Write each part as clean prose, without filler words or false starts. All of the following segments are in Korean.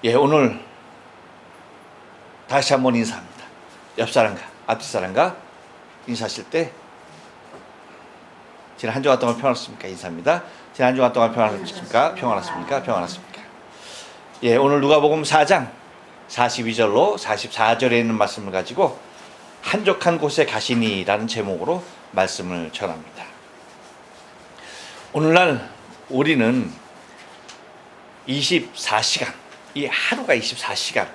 예, 오늘 다시 한번 인사합니다. 옆 사람과 앞 사람과 인사하실 때 지난 한 주간 동안 평안했습니까? 인사합니다. 지난 한 주간 동안 평안했습니까? 평안했습니까? 평안했습니까? 예, 오늘 누가복음 4장 42절로 44절에 있는 말씀을 가지고 한적한 곳에 가시니라는 제목으로 말씀을 전합니다. 오늘날 우리는 24시간, 이 하루가 24시간,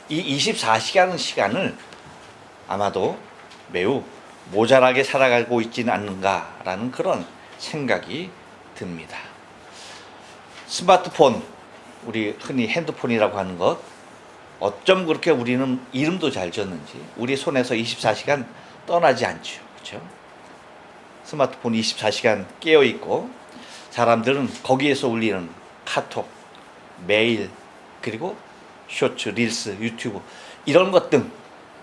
이 24시간 시간을 아마도 매우 모자라게 살아가고 있지는 않는가라는 그런 생각이 듭니다. 스마트폰, 우리 흔히 핸드폰이라고 하는 것, 어쩜 그렇게 우리는 이름도 잘 지었는지 우리 손에서 24시간 떠나지 않죠. 그렇죠? 스마트폰 24시간 깨어 있고 사람들은 거기에서 울리는 카톡, 메일, 그리고 쇼츠, 릴스, 유튜브 이런 것 등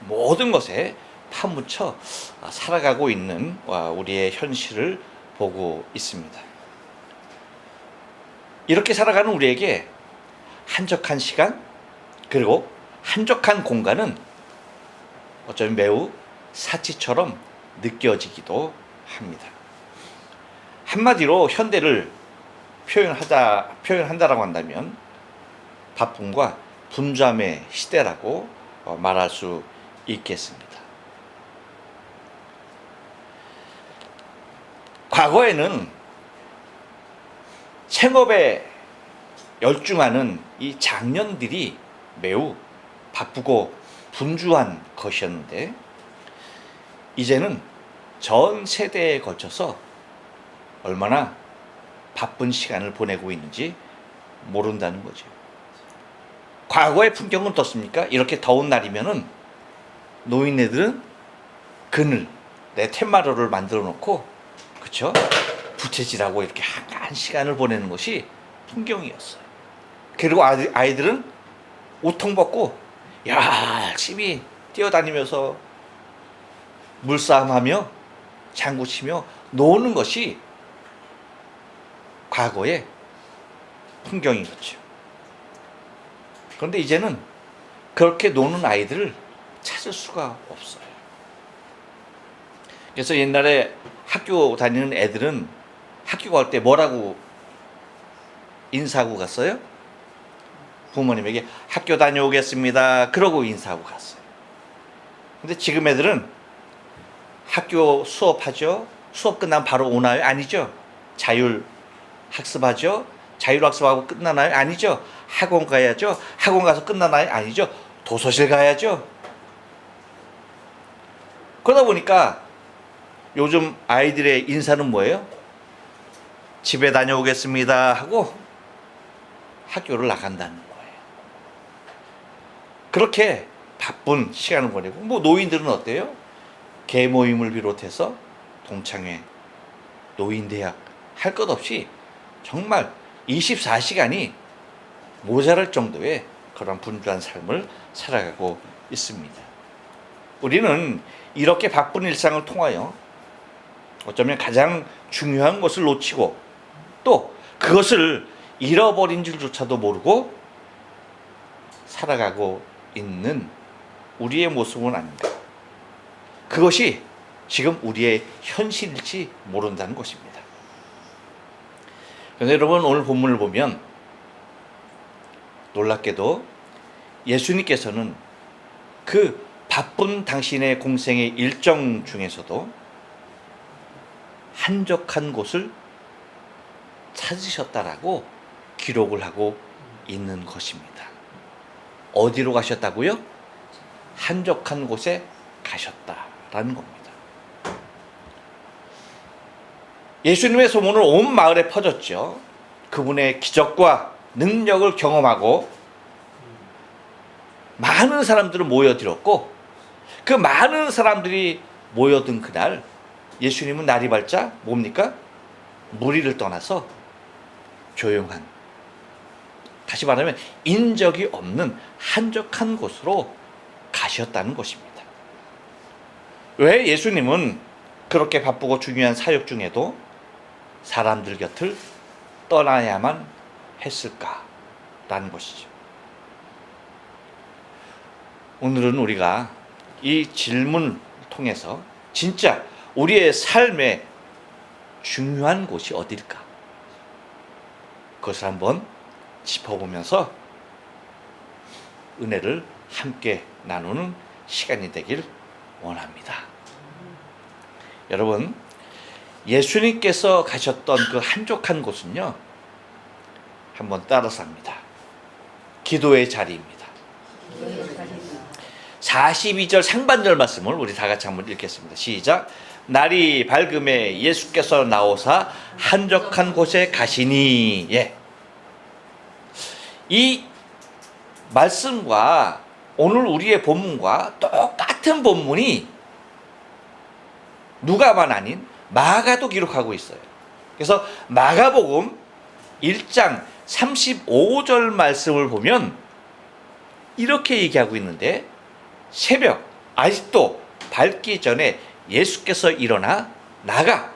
모든 것에 파묻혀 살아가고 있는 우리의 현실을 보고 있습니다. 이렇게 살아가는 우리에게 한적한 시간 그리고 한적한 공간은 어쩌면 매우 사치처럼 느껴지기도 합니다. 한마디로 현대를 표현한다라고 한다면 바쁨과 분주함의 시대라고 말할 수 있겠습니다. 과거에는 생업에 열중하는 이 장년들이 매우 바쁘고 분주한 것이었는데 이제는 전 세대에 걸쳐서 얼마나 바쁜 시간을 보내고 있는지 모른다는 거죠. 과거의 풍경은 어떻습니까? 이렇게 더운 날이면은 노인네들은 그늘, 텐마루를 만들어 놓고, 그쵸? 부채질하고 이렇게 한가한 시간을 보내는 것이 풍경이었어요. 그리고 아이들은 옷통 벗고 열심히 뛰어다니면서 물싸움하며 장구치며 노는 것이 과거의 풍경이었죠. 그런데 이제는 그렇게 노는 아이들을 찾을 수가 없어요. 그래서 옛날에 학교 다니는 애들은 학교 갈 때 뭐라고 인사하고 갔어요? 부모님에게 학교 다녀오겠습니다. 그러고 인사하고 갔어요. 근데 지금 애들은 학교 수업하죠? 수업 끝나면 바로 오나요? 아니죠. 자율학습하죠? 자율학습하고 끝나나요? 아니죠. 학원 가야죠. 학원 가서 끝나나요? 아니죠. 도서실 가야죠. 그러다 보니까 요즘 아이들의 인사는 뭐예요? 집에 다녀오겠습니다 하고 학교를 나간다는 거예요. 그렇게 바쁜 시간을 보내고, 노인들은 어때요? 계모임을 비롯해서 동창회, 노인대학 할 것 없이 정말 24시간이 모자랄 정도의 그런 분주한 삶을 살아가고 있습니다. 우리는 이렇게 바쁜 일상을 통하여 어쩌면 가장 중요한 것을 놓치고 또 그것을 잃어버린 줄조차도 모르고 살아가고 있는 우리의 모습은 아닌가. 그것이 지금 우리의 현실일지 모른다는 것입니다. 그런데 여러분, 오늘 본문을 보면 놀랍게도 예수님께서는 그 바쁜 당신의 공생의 일정 중에서도 한적한 곳을 찾으셨다라고 기록을 하고 있는 것입니다. 어디로 가셨다고요? 한적한 곳에 가셨다라는 겁니다. 예수님의 소문은 온 마을에 퍼졌죠. 그분의 기적과 능력을 경험하고 많은 사람들을 모여들었고, 그 많은 사람들이 모여든 그날 예수님은 날이 밝자 뭡니까? 무리를 떠나서 조용한, 다시 말하면 인적이 없는 한적한 곳으로 가셨다는 것입니다. 왜 예수님은 그렇게 바쁘고 중요한 사역 중에도 사람들 곁을 떠나야만 했을까라는 것이죠. 오늘은 우리가 이 질문을 통해서 진짜 우리의 삶의 중요한 곳이 어딜까? 그것을 한번 짚어보면서 은혜를 함께 나누는 시간이 되길 원합니다. 여러분, 예수님께서 가셨던 그 한적한 곳은요, 한번 따라서 합니다. 기도의 자리입니다. 42절 상반절 말씀을 우리 다 같이 한번 읽겠습니다. 시작. 날이 밝음에 예수께서 나오사 한적한 곳에 가시니. 예. 이 말씀과 오늘 우리의 본문과 똑같은 본문이 누가만 아닌 마가도 기록하고 있어요. 그래서 마가복음 1장 35절 말씀을 보면 이렇게 얘기하고 있는데, 새벽 아직도 밝기 전에 예수께서 일어나 나가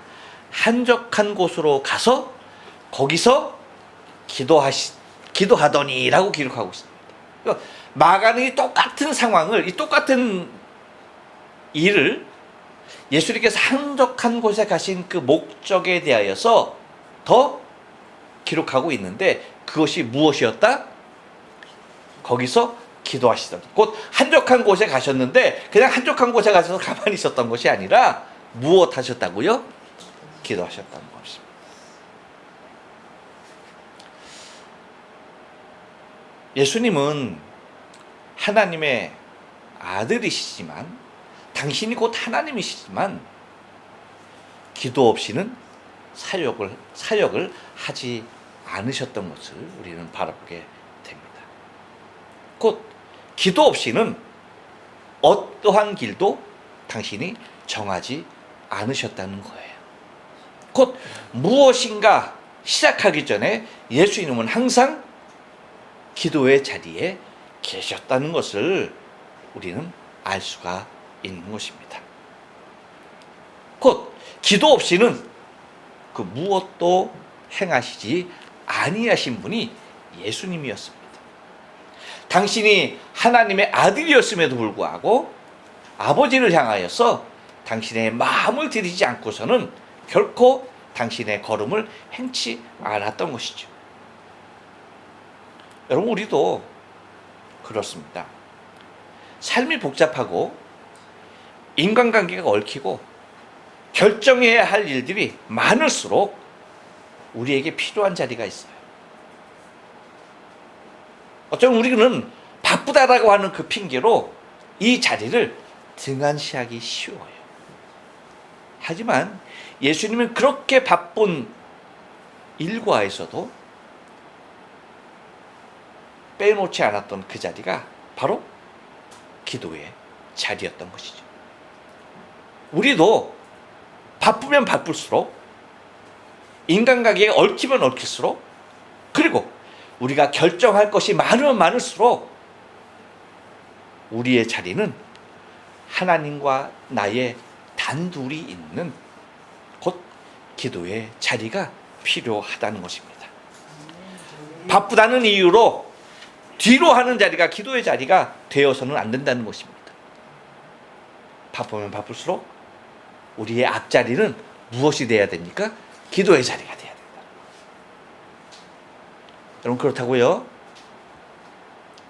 한적한 곳으로 가서 거기서 기도하더니라고 기록하고 있습니다. 그러니까 마가는 이 똑같은 상황을, 이 똑같은 일을 예수님께서 한적한 곳에 가신 그 목적에 대하여서 더 기록하고 있는데, 그것이 무엇이었다? 거기서 기도하시더니. 곧 한적한 곳에 가셨는데 그냥 한적한 곳에 가셔서 가만히 있었던 것이 아니라 무엇 하셨다고요? 기도하셨다는 것입니다. 예수님은 하나님의 아들이시지만, 당신이 곧 하나님이시지만 기도 없이는 사역을 하지 않으셨던 것을 우리는 바라보게 됩니다. 곧 기도 없이는 어떠한 길도 당신이 정하지 않으셨다는 거예요. 곧 무엇인가 시작하기 전에 예수님은 항상 기도의 자리에 계셨다는 것을 우리는 알 수가 있는 것입니다. 곧 기도 없이는 그 무엇도 행하시지 아니하신 분이 예수님이었습니다. 당신이 하나님의 아들이었음에도 불구하고 아버지를 향하여서 당신의 마음을 들이지 않고서는 결코 당신의 걸음을 행치 않았던 것이죠. 여러분, 우리도 그렇습니다. 삶이 복잡하고 인간관계가 얽히고 결정해야 할 일들이 많을수록 우리에게 필요한 자리가 있어요. 어쩌면 우리는 바쁘다라고 하는 그 핑계로 이 자리를 등한시하기 쉬워요. 하지만 예수님은 그렇게 바쁜 일과에서도 빼놓지 않았던 그 자리가 바로 기도의 자리였던 것이죠. 우리도 바쁘면 바쁠수록, 인간관계에 얽히면 얽힐수록, 그리고 우리가 결정할 것이 많으면 많을수록 우리의 자리는 하나님과 나의 단둘이 있는 곧 기도의 자리가 필요하다는 것입니다. 바쁘다는 이유로 뒤로 하는 자리가 기도의 자리가 되어서는 안 된다는 것입니다. 바쁘면 바쁠수록 우리의 앞자리는 무엇이 돼야 됩니까? 기도의 자리가 돼야 된다. 여러분, 그렇다고요,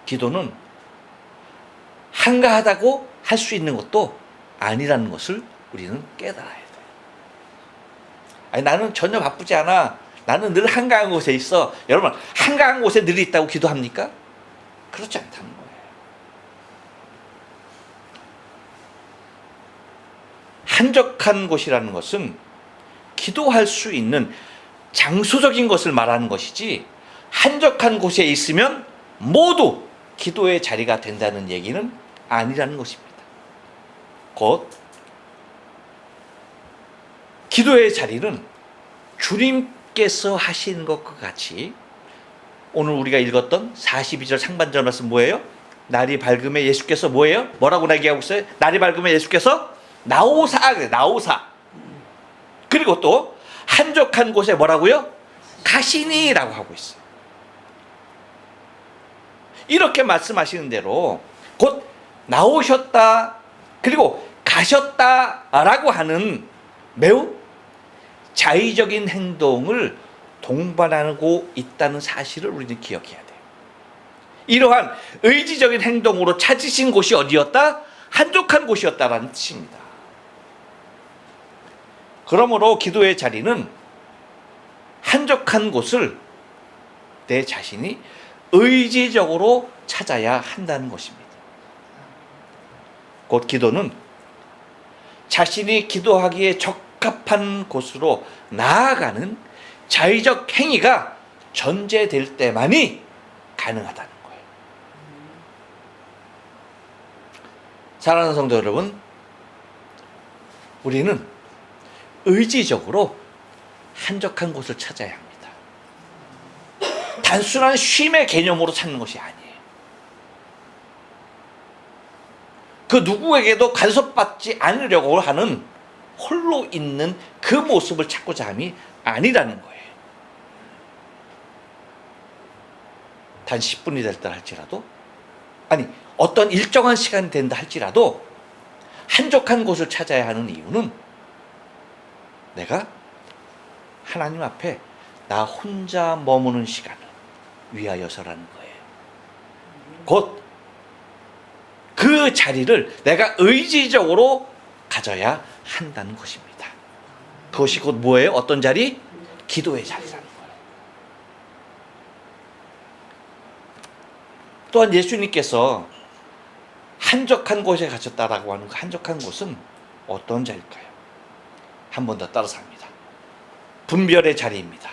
기도는 한가하다고 할 수 있는 것도 아니라는 것을 우리는 깨달아야 돼요. 아니, 나는 전혀 바쁘지 않아, 나는 늘 한가한 곳에 있어. 여러분, 한가한 곳에 늘 있다고 기도합니까? 그렇지 않다는 거예요. 한적한 곳이라는 것은 기도할 수 있는 장소적인 것을 말하는 것이지, 한적한 곳에 있으면 모두 기도의 자리가 된다는 얘기는 아니라는 것입니다. 곧 기도의 자리는 주님께서 하신 것과 같이, 오늘 우리가 읽었던 42절 상반절 말씀 뭐예요? 날이 밝음에 예수께서 뭐예요? 뭐라고 얘기하고 있어요? 날이 밝음에 예수께서 나오사, 그래, 나오사. 그리고 또 한적한 곳에 뭐라고요? 가시니라고 하고 있어요. 이렇게 말씀하시는 대로 곧 나오셨다 그리고 가셨다라고 하는 매우 자의적인 행동을 동반하고 있다는 사실을 우리는 기억해야 돼요. 이러한 의지적인 행동으로 찾으신 곳이 어디였다? 한적한 곳이었다라는 뜻입니다. 그러므로 기도의 자리는 한적한 곳을 내 자신이 의지적으로 찾아야 한다는 것입니다. 곧 기도는 자신이 기도하기에 적합한 곳으로 나아가는 자의적 행위가 전제될 때만이 가능하다는 거예요. 사랑하는 성도 여러분, 우리는 의지적으로 한적한 곳을 찾아야 합니다. 단순한 쉼의 개념으로 찾는 것이 아니에요. 그 누구에게도 간섭받지 않으려고 하는 홀로 있는 그 모습을 찾고자 함이 아니라는 거예요. 단 10분이 됐다 할지라도, 아니 어떤 일정한 시간이 된다 할지라도 한적한 곳을 찾아야 하는 이유는 내가 하나님 앞에 나 혼자 머무는 시간을 위하여서라는 거예요. 곧 그 자리를 내가 의지적으로 가져야 한다는 것입니다. 그것이 곧 뭐예요? 어떤 자리? 기도의 자리라는 거예요. 또한 예수님께서 한적한 곳에 가셨다라고 하는 그 한적한 곳은 어떤 자리일까요? 한 번 더 따라서 합니다. 분별의 자리입니다.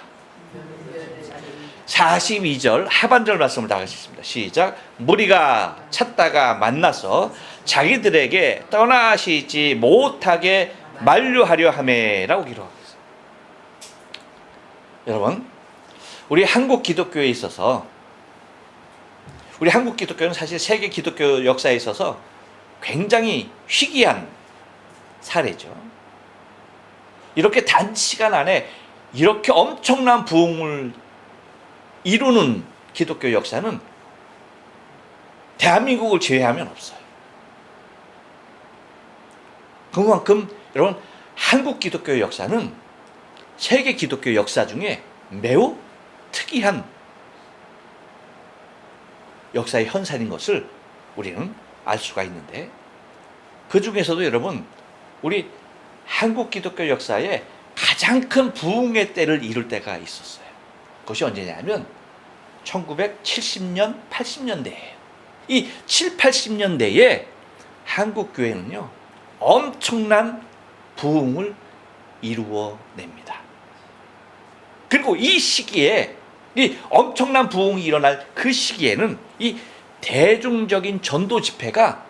42절 하반절 말씀을 다 같이 읽습니다. 시작. 무리가 찾다가 만나서 자기들에게 떠나시지 못하게 만류하려 하매라고 기록하고 있어요. 여러분, 우리 한국 기독교에 있어서, 우리 한국 기독교는 사실 세계 기독교 역사에 있어서 굉장히 희귀한 사례죠. 이렇게 단시간 안에 이렇게 엄청난 부흥을 이루는 기독교 역사는 대한민국을 제외하면 없어요. 그만큼 여러분, 한국 기독교의 역사는 세계 기독교 역사 중에 매우 특이한 역사의 현상인 것을 우리는 알 수가 있는데, 그 중에서도 여러분, 우리 한국 기독교 역사에 가장 큰 부흥의 때를 이룰 때가 있었어요. 그것이 언제냐면 1970년, 80년대예요. 이 7, 80년대에 한국 교회는요, 엄청난 부흥을 이루어냅니다. 그리고 이 시기에, 이 엄청난 부흥이 일어날 그 시기에는 이 대중적인 전도 집회가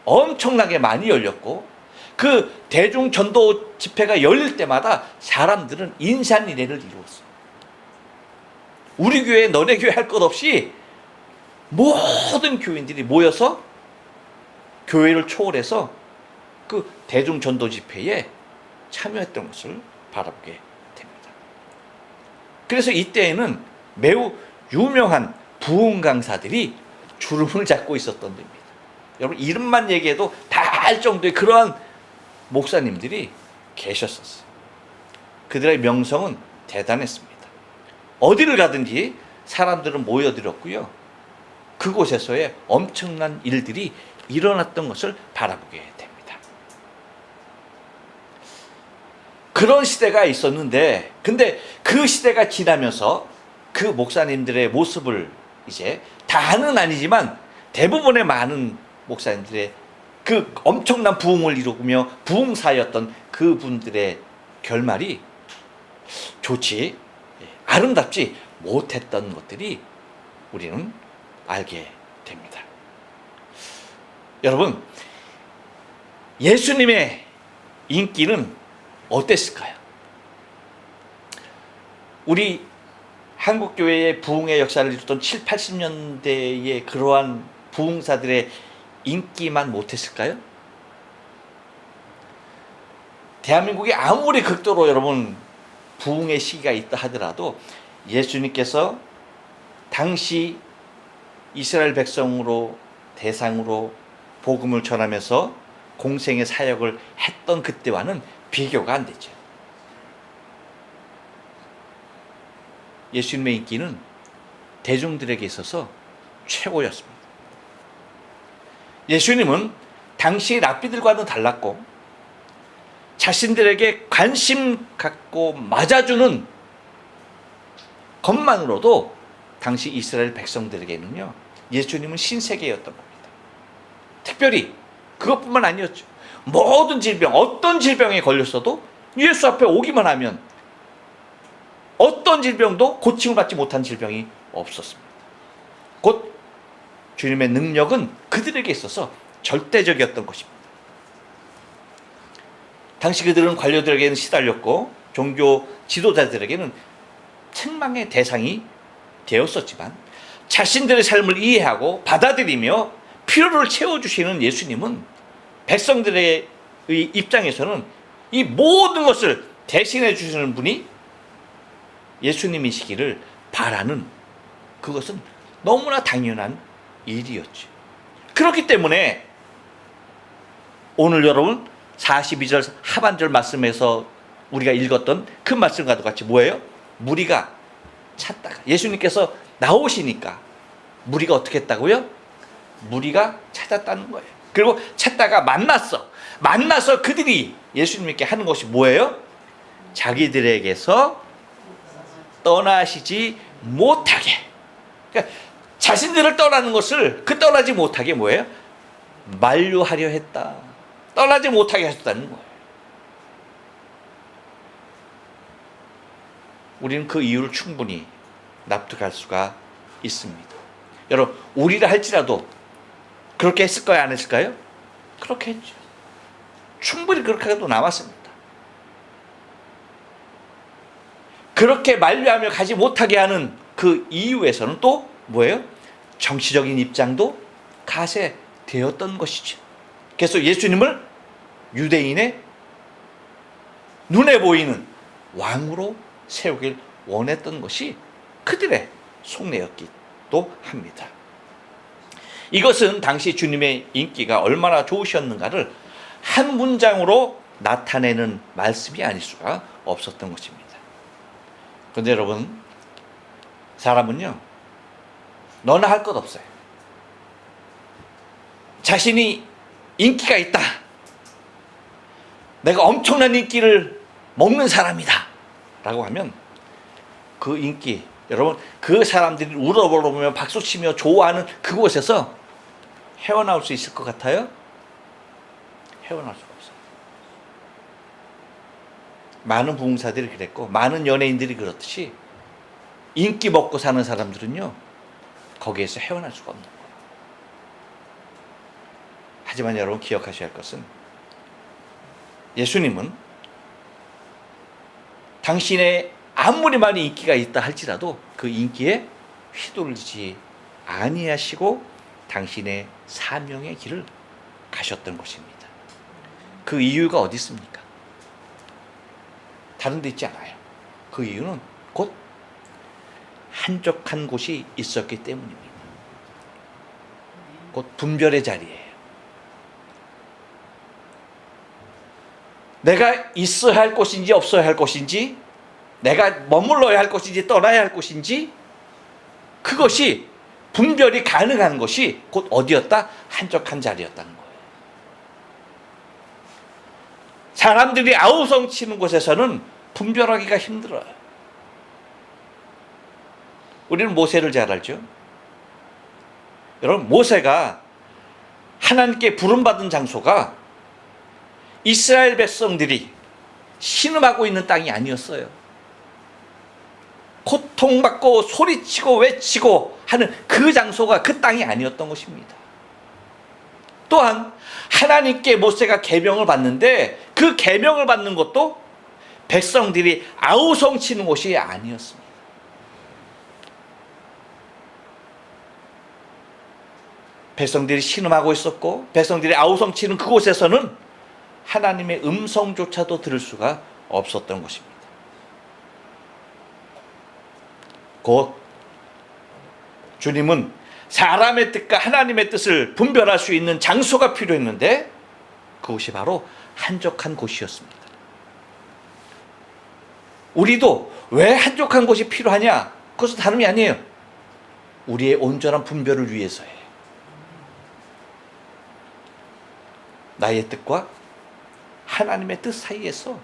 엄청나게 많이 열렸고, 그 대중 전도 집회가 열릴 때마다 사람들은 인산인해를 이루었어요. 우리 교회, 너네 교회 할 것 없이 모든 교인들이 모여서 교회를 초월해서 그 대중 전도 집회에 참여했던 것을 바라보게 됩니다. 그래서 이때에는 매우 유명한 부흥 강사들이 주름을 잡고 있었던 데입니다. 여러분, 이름만 얘기해도 다 알 정도의 그러한 목사님들이 계셨었어요. 그들의 명성은 대단했습니다. 어디를 가든지 사람들은 모여들었고요, 그곳에서의 엄청난 일들이 일어났던 것을 바라보게 됩니다. 그런 시대가 있었는데, 근데 그 시대가 지나면서 그 목사님들의 모습을 이제 다는 아니지만 대부분의 많은 목사님들의 그 엄청난 부흥을 이루며 부흥사였던 그분들의 결말이 좋지, 아름답지 못했던 것들이 우리는 알게 됩니다. 여러분, 예수님의 인기는 어땠을까요? 우리 한국교회의 부흥의 역사를 이뤘던 7, 80년대의 그러한 부흥사들의 인기만 못했을까요? 대한민국이 아무리 극도로 여러분 부흥의 시기가 있다 하더라도 예수님께서 당시 이스라엘 백성으로 대상으로 복음을 전하면서 공생의 사역을 했던 그때와는 비교가 안 되죠. 예수님의 인기는 대중들에게 있어서 최고였습니다. 예수님은 당시 랍비들과는 달랐고 자신들에게 관심 갖고 맞아주는 것만으로도 당시 이스라엘 백성들에게는요, 예수님은 신세계였던 겁니다. 특별히 그것뿐만 아니었죠. 모든 질병, 어떤 질병에 걸렸어도 예수 앞에 오기만 하면 어떤 질병도 고침을 받지 못한 질병이 없었습니다. 곧 주님의 능력은 그들에게 있어서 절대적이었던 것입니다. 당시 그들은 관료들에게는 시달렸고 종교 지도자들에게는 책망의 대상이 되었었지만 자신들의 삶을 이해하고 받아들이며 필요를 채워주시는 예수님은 백성들의 입장에서는 이 모든 것을 대신해 주시는 분이 예수님이시기를 바라는, 그것은 너무나 당연한 일이었죠. 그렇기 때문에 오늘 여러분 42절 하반절 말씀에서 우리가 읽었던 그 말씀과도 같이 뭐예요? 무리가 찾다가, 예수님께서 나오시니까 무리가 어떻게 했다고요? 무리가 찾았다는 거예요. 그리고 찾다가 만나서 그들이 예수님께 하는 것이 뭐예요? 자기들에게서 떠나시지 못하게, 그러니까 자신들을 떠나는 것을 떠나지 못하게 뭐예요? 만류하려 했다. 떠나지 못하게 하셨다는 거예요. 우리는 그 이유를 충분히 납득할 수가 있습니다. 여러분, 우리라 할지라도 그렇게 했을까요? 안 했을까요? 그렇게 했죠. 충분히 그렇게 해도 남았습니다. 그렇게 만류하며 가지 못하게 하는 그 이유에서는 또 뭐예요? 정치적인 입장도 가세되었던 것이죠. 그래서 예수님을 유대인의 눈에 보이는 왕으로 세우길 원했던 것이 그들의 속내였기도 합니다. 이것은 당시 주님의 인기가 얼마나 좋으셨는가를 한 문장으로 나타내는 말씀이 아닐 수가 없었던 것입니다. 그런데 여러분, 사람은요, 너나 할 것 없어요. 자신이 인기가 있다, 내가 엄청난 인기를 먹는 사람이다 라고 하면 그 인기, 여러분, 그 사람들이 울어보면 박수치며 좋아하는 그곳에서 헤어나올 수 있을 것 같아요? 헤어나올 수가 없어요. 많은 부흥사들이 그랬고 많은 연예인들이 그렇듯이 인기 먹고 사는 사람들은요, 거기에서 헤어날 수가 없는 거예요. 하지만 여러분, 기억하셔야 할 것은 예수님은 당신의 아무리 많이 인기가 있다 할지라도 그 인기에 휘둘리지 아니하시고 당신의 사명의 길을 가셨던 것입니다. 그 이유가 어디 있습니까? 다른 데 있지 않아요. 그 이유는 곧 한적한 곳이 있었기 때문입니다. 곧 분별의 자리예요. 내가 있어야 할 곳인지 없어야 할 곳인지, 내가 머물러야 할 곳인지 떠나야 할 곳인지, 그것이 분별이 가능한 것이 곧 어디였다? 한적한 자리였다는 거예요. 사람들이 아우성치는 곳에서는 분별하기가 힘들어요. 우리는 모세를 잘 알죠? 여러분, 모세가 하나님께 부름받은 장소가 이스라엘 백성들이 신음하고 있는 땅이 아니었어요. 고통받고 소리치고 외치고 하는 그 장소가 그 땅이 아니었던 것입니다. 또한 하나님께 모세가 계명을 받는데 그 계명을 받는 것도 백성들이 아우성치는 곳이 아니었습니다. 백성들이 신음하고 있었고 백성들이 아우성치는 그곳에서는 하나님의 음성조차도 들을 수가 없었던 것입니다. 곧 주님은 사람의 뜻과 하나님의 뜻을 분별할 수 있는 장소가 필요했는데 그곳이 바로 한적한 곳이었습니다. 우리도 왜 한적한 곳이 필요하냐? 그것은 다름이 아니에요. 우리의 온전한 분별을 위해서예요. 나의 뜻과 하나님의 뜻 사이에서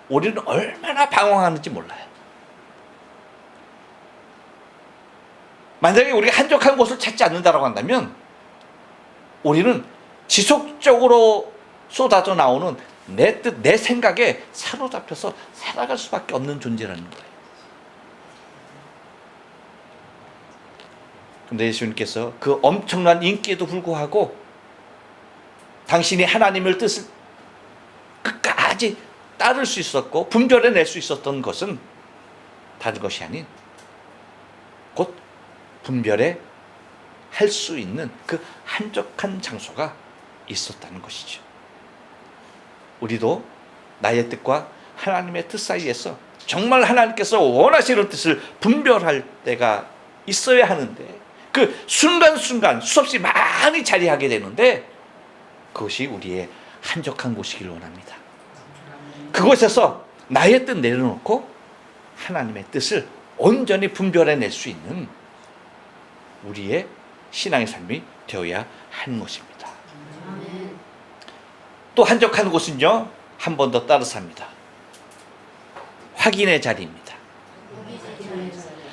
우리는 얼마나 방황하는지 몰라요. 만약에 우리가 한적한 곳을 찾지 않는다고 한다면 우리는 지속적으로 쏟아져 나오는 내 뜻, 내 생각에 사로잡혀서 살아갈 수밖에 없는 존재라는 거예요. 그런데 예수님께서 그 엄청난 인기에도 불구하고 당신이 하나님의 뜻을 끝까지 따를 수 있었고 분별해낼 수 있었던 것은 다른 것이 아닌 곧 분별해 할 수 있는 그 한적한 장소가 있었다는 것이죠. 우리도 나의 뜻과 하나님의 뜻 사이에서 정말 하나님께서 원하시는 뜻을 분별할 때가 있어야 하는데 그 순간순간 수없이 많이 자리하게 되는데 그것이 우리의 한적한 곳이길 원합니다. 그곳에서 나의 뜻 내려놓고 하나님의 뜻을 온전히 분별해낼 수 있는 우리의 신앙의 삶이 되어야 하는 것입니다. 또 한적한 곳은요, 한 번 더 따라서 합니다. 확인의 자리입니다.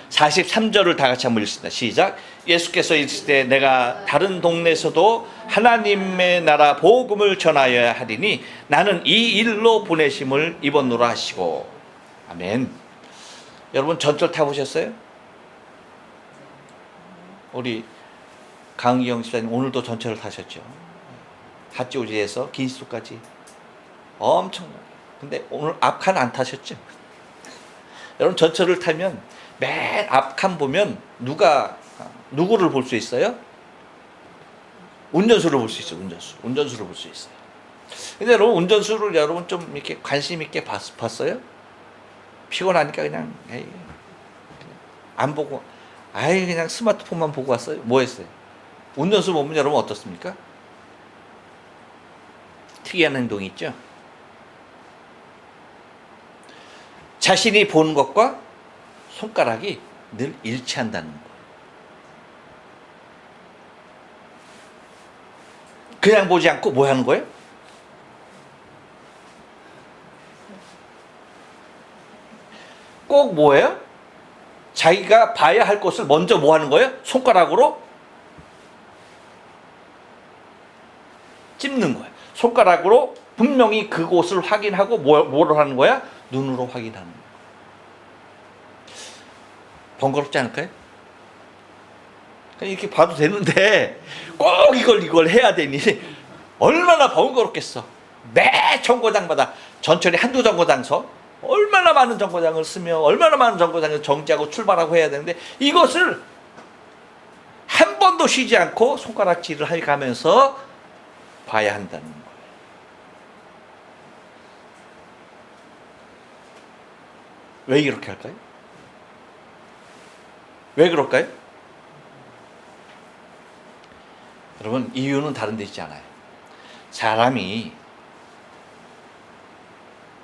43절을 다 같이 한번 읽습니다. 시작. 예수께서 이르실 때 내가 다른 동네에서도 하나님의 나라 복음을 전하여야 하리니 나는 이 일로 보내심을 입었노라 하시고. 아멘. 여러분 전철 타보셨어요? 우리 강희영 집사님 오늘도 전철을 타셨죠. 하찌오지에서 긴시소까지 엄청나게. 근데 오늘 앞칸 안 타셨죠? 여러분 전철을 타면 맨 앞칸 보면 누구를 볼 수 있어요? 운전수를 볼 수 있어요. 운전수를 볼 수 있어요. 근데 여러분 운전수를 여러분 좀 이렇게 관심 있게 봤어요? 피곤하니까 그냥 에이, 안 보고 그냥 스마트폰만 보고 왔어요. 뭐 했어요? 운전수 보면 여러분 어떻습니까? 특이한 행동이 있죠. 자신이 보는 것과 손가락이 늘 일치한다는 거예요. 그냥 보지 않고 뭐 하는 거예요? 꼭 뭐예요? 자기가 봐야 할 것을 먼저 뭐 하는 거예요? 손가락으로 찝는 거예요. 손가락으로 분명히 그곳을 확인하고 뭐를 하는 거야? 눈으로 확인하는 거예요. 번거롭지 않을까요? 그냥 이렇게 봐도 되는데 꼭 이걸 해야 되니 얼마나 번거롭겠어. 매 정거장마다 전철이 한두 정거장서 얼마나 많은 정거장을 쓰며 얼마나 많은 정거장을 정지하고 출발하고 해야 되는데 이것을 한 번도 쉬지 않고 손가락질을 해가면서 봐야 한다는 거예요. 왜 이렇게 할까요? 왜 그럴까요? 여러분 이유는 다른 데 있지 않아요. 사람이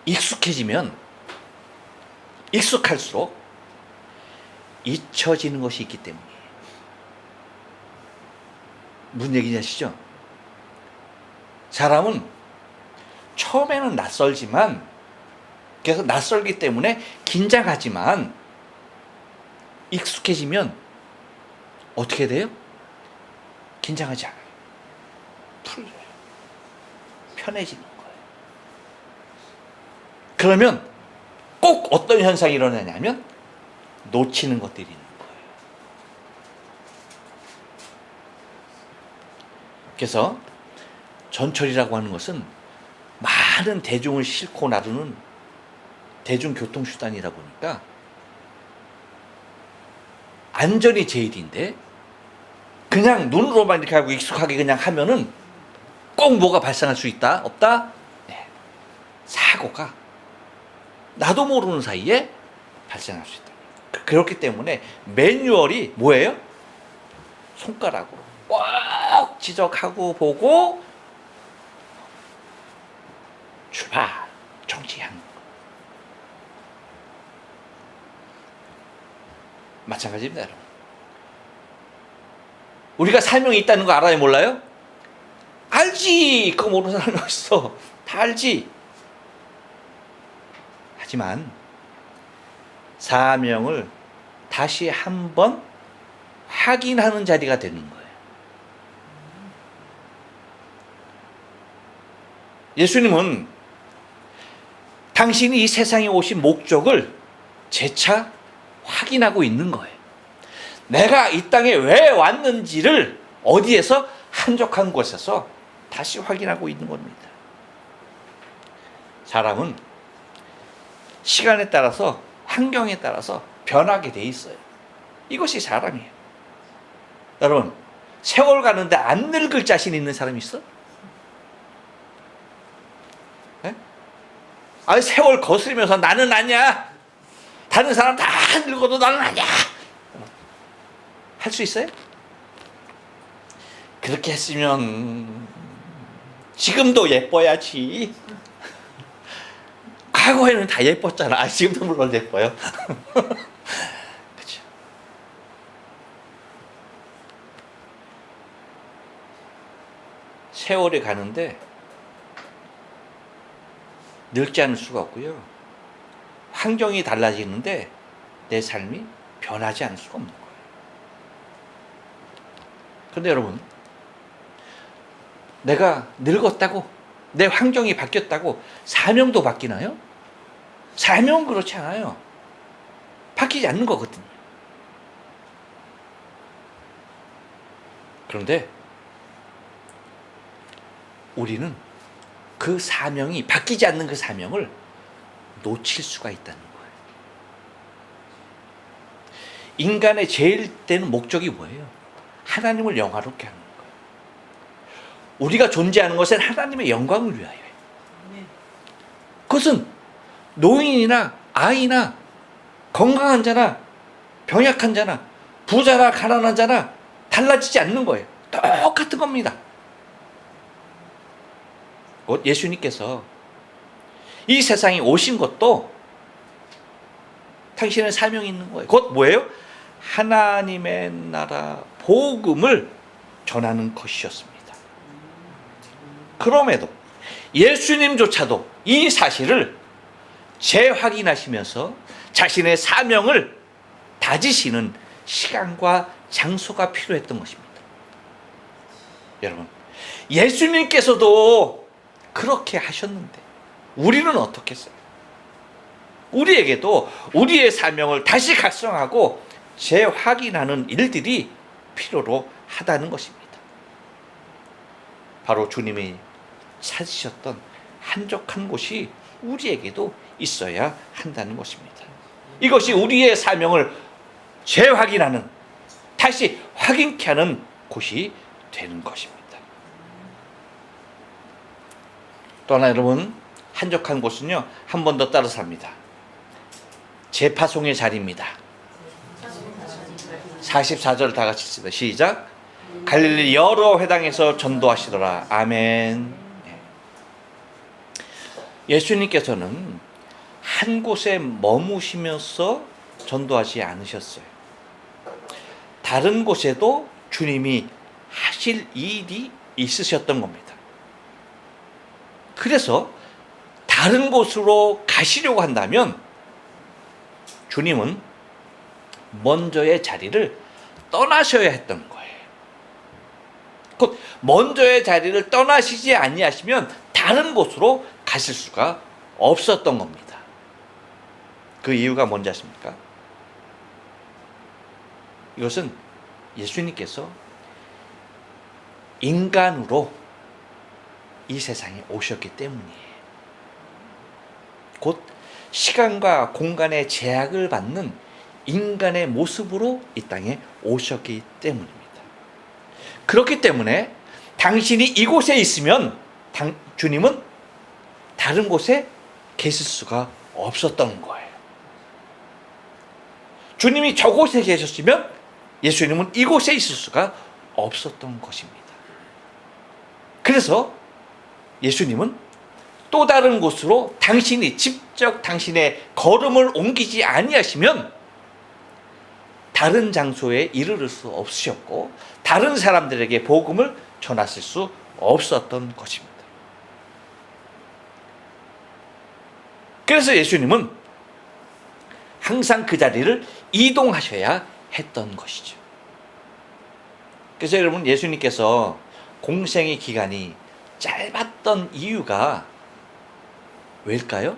익숙해지면 익숙할수록 잊혀지는 것이 있기 때문이에요. 무슨 얘기인지 아시죠? 사람은 처음에는 낯설지만 그래서 낯설기 때문에 긴장하지만 익숙해지면 어떻게 돼요? 긴장하지 않아요. 풀려요. 편해지는 거예요. 그러면 꼭 어떤 현상이 일어나냐면 놓치는 것들이 있는 거예요. 그래서 전철이라고 하는 것은 많은 대중을 싣고 나르는 대중교통수단이다 보니까 안전이 제일인데 그냥 눈으로만 이렇게 하고 익숙하게 그냥 하면은 꼭 뭐가 발생할 수 있다? 없다? 네. 사고가 나도 모르는 사이에 발생할 수 있다. 그렇기 때문에 매뉴얼이 뭐예요? 손가락으로 꼭 지적하고 보고 출발, 정지한 거. 마찬가지입니다, 여러분. 우리가 사명이 있다는 거 알아요, 몰라요? 알지. 그거 모르는 사람이 어딨어. 다 알지. 하지만 사명을 다시 한번 확인하는 자리가 되는 거예요. 예수님은 당신이 이 세상에 오신 목적을 재차 확인하고 있는 거예요. 내가 이 땅에 왜 왔는지를 어디에서? 한적한 곳에서 다시 확인하고 있는 겁니다. 사람은 시간에 따라서, 환경에 따라서 변하게 돼 있어요. 이것이 사람이에요. 여러분, 세월 가는데 안 늙을 자신 있는 사람 있어? 네? 아니, 세월 거스르면서 나는 아니야. 다른 사람 다 늙어도 나는 아니야. 할 수 있어요? 그렇게 했으면 지금도 예뻐야지. 과거에는 다 예뻤잖아. 아, 지금도 물론 예뻐요. 그렇죠. 세월이 가는데 늙지 않을 수가 없고요. 환경이 달라지는데 내 삶이 변하지 않을 수가 없는 거예요. 그런데 여러분, 내가 늙었다고, 내 환경이 바뀌었다고 사명도 바뀌나요? 사명은 그렇지 않아요. 바뀌지 않는 거거든요. 그런데 우리는 그 사명이, 바뀌지 않는 그 사명을 놓칠 수가 있다는 거예요. 인간의 제일 때는 목적이 뭐예요? 하나님을 영화롭게 하는 거예요. 우리가 존재하는 것은 하나님의 영광을 위하여요. 그것은 노인이나 아이나 건강한 자나 병약한 자나 부자나 가난한 자나 달라지지 않는 거예요. 똑같은 겁니다. 곧 예수님께서 이 세상에 오신 것도 당신의 사명이 있는 거예요. 곧 뭐예요? 하나님의 나라 복음을 전하는 것이었습니다. 그럼에도 예수님조차도 이 사실을 재확인하시면서 자신의 사명을 다지시는 시간과 장소가 필요했던 것입니다. 여러분, 예수님께서도 그렇게 하셨는데 우리는 어떻게 했어요? 우리에게도 우리의 사명을 다시 각성하고 재확인하는 일들이 필요로 하다는 것입니다. 바로 주님이 찾으셨던 한적한 곳이 우리에게도 있어야 한다는 것입니다. 이것이 우리의 사명을 재확인하는, 다시 확인케 하는 곳이 되는 것입니다. 또 하나 여러분, 한적한 곳은요, 한 번 더 따라서 합니다. 재파송의 자리입니다. 44절 다 같이 읽습니다. 시작. 갈릴리 여러 회당에서 전도하시더라. 아멘. 예수님께서는 한 곳에 머무시면서 전도하지 않으셨어요. 다른 곳에도 주님이 하실 일이 있으셨던 겁니다. 그래서 다른 곳으로 가시려고 한다면 주님은 먼저의 자리를 떠나셔야 했던 거예요. 곧 먼저의 자리를 떠나시지 아니하시면 다른 곳으로 가실 수가 없었던 겁니다. 그 이유가 뭔지 아십니까? 이것은 예수님께서 인간으로 이 세상에 오셨기 때문이에요. 곧 시간과 공간의 제약을 받는 인간의 모습으로 이 땅에 오셨기 때문입니다. 그렇기 때문에 당신이 이곳에 있으면 주님은 다른 곳에 계실 수가 없었던 거예요. 주님이 저곳에 계셨으면 예수님은 이곳에 있을 수가 없었던 것입니다. 그래서 예수님은 또 다른 곳으로 당신이 직접 당신의 걸음을 옮기지 아니하시면 다른 장소에 이르를 수 없으셨고 다른 사람들에게 복음을 전하실 수 없었던 것입니다. 그래서 예수님은 항상 그 자리를 이동하셔야 했던 것이죠. 그래서 여러분, 예수님께서 공생의 기간이 짧았던 이유가 왜일까요?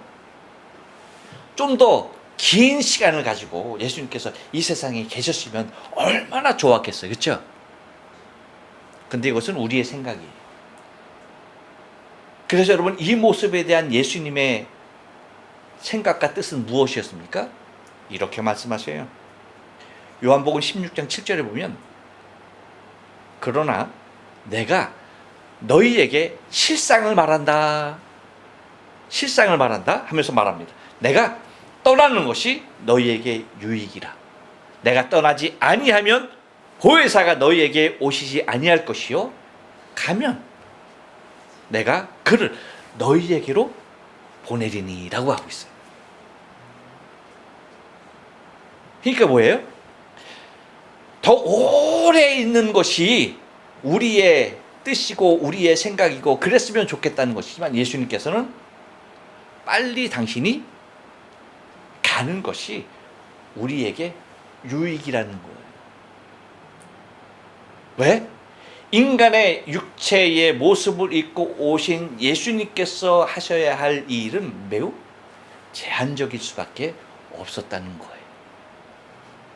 좀 더 긴 시간을 가지고 예수님께서 이 세상에 계셨으면 얼마나 좋았겠어요. 그렇죠? 근데 이것은 우리의 생각이에요. 그래서 여러분, 이 모습에 대한 예수님의 생각과 뜻은 무엇이었습니까? 이렇게 말씀하세요. 요한복음 16장 7절에 보면 그러나 내가 너희에게 실상을 말한다 하면서 말합니다. 내가 떠나는 것이 너희에게 유익이라. 내가 떠나지 아니하면 보혜사가 너희에게 오시지 아니할 것이요 가면 내가 그를 너희에게로 보내리니 라고 하고 있어요. 그러니까 뭐예요? 더 오래 있는 것이 우리의 뜻이고 우리의 생각이고 그랬으면 좋겠다는 것이지만 예수님께서는 빨리 당신이 가는 것이 우리에게 유익이라는 거예요. 왜? 인간의 육체의 모습을 입고 오신 예수님께서 하셔야 할 일은 매우 제한적일 수밖에 없었다는 거예요.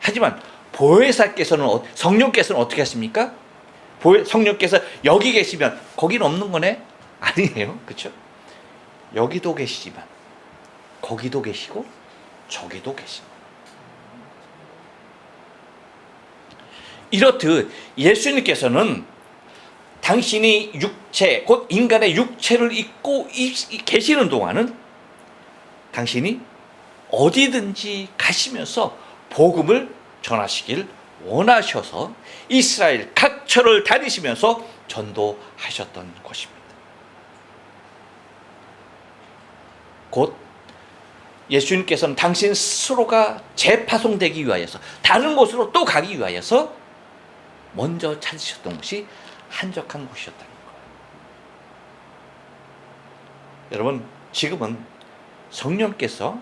하지만 보혜사께서는, 성령께서는 어떻게 하십니까? 성령께서 여기 계시면 거기는 없는 거네? 아니에요. 그렇죠? 여기도 계시지만 거기도 계시고 저기도 계시고. 이렇듯 예수님께서는 당신이 육체, 곧 인간의 육체를 입고 계시는 동안은 당신이 어디든지 가시면서 복음을 전하시길 원하셔서 이스라엘 각처를 다니시면서 전도하셨던 것입니다. 곧 예수님께서는 당신 스스로가 재파송되기 위하여서 다른 곳으로 또 가기 위하여서 먼저 찾으셨던 곳이 한적한 곳이었다는 거예요. 여러분, 지금은 성령께서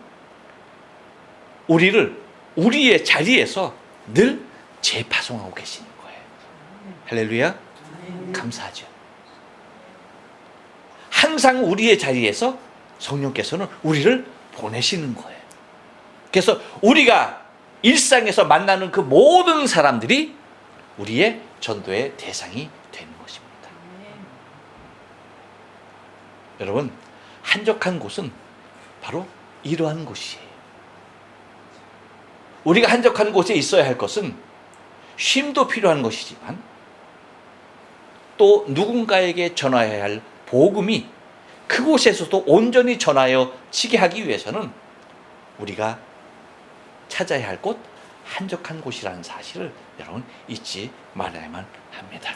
우리를 우리의 자리에서 늘 재파송하고 계시는 거예요. 할렐루야. 감사하죠. 항상 우리의 자리에서 성령께서는 우리를 보내시는 거예요. 그래서 우리가 일상에서 만나는 그 모든 사람들이 우리의 전도의 대상이 되는 것입니다. 여러분, 한적한 곳은 바로 이러한 곳이에요. 우리가 한적한 곳에 있어야 할 것은 쉼도 필요한 것이지만 또 누군가에게 전하여야 할 복음이 그곳에서도 온전히 전하여지게 하기 위해서는 우리가 찾아야 할 곳, 한적한 곳이라는 사실을 여러분 잊지 말아야만 합니다.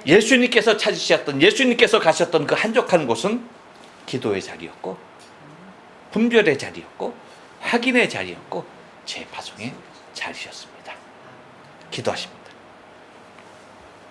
예수님께서 찾으셨던, 예수님께서 가셨던 그 한적한 곳은 기도의 자리였고 분별의 자리였고 확인의 자리였고 재파송의 자리였습니다. 기도하십니다.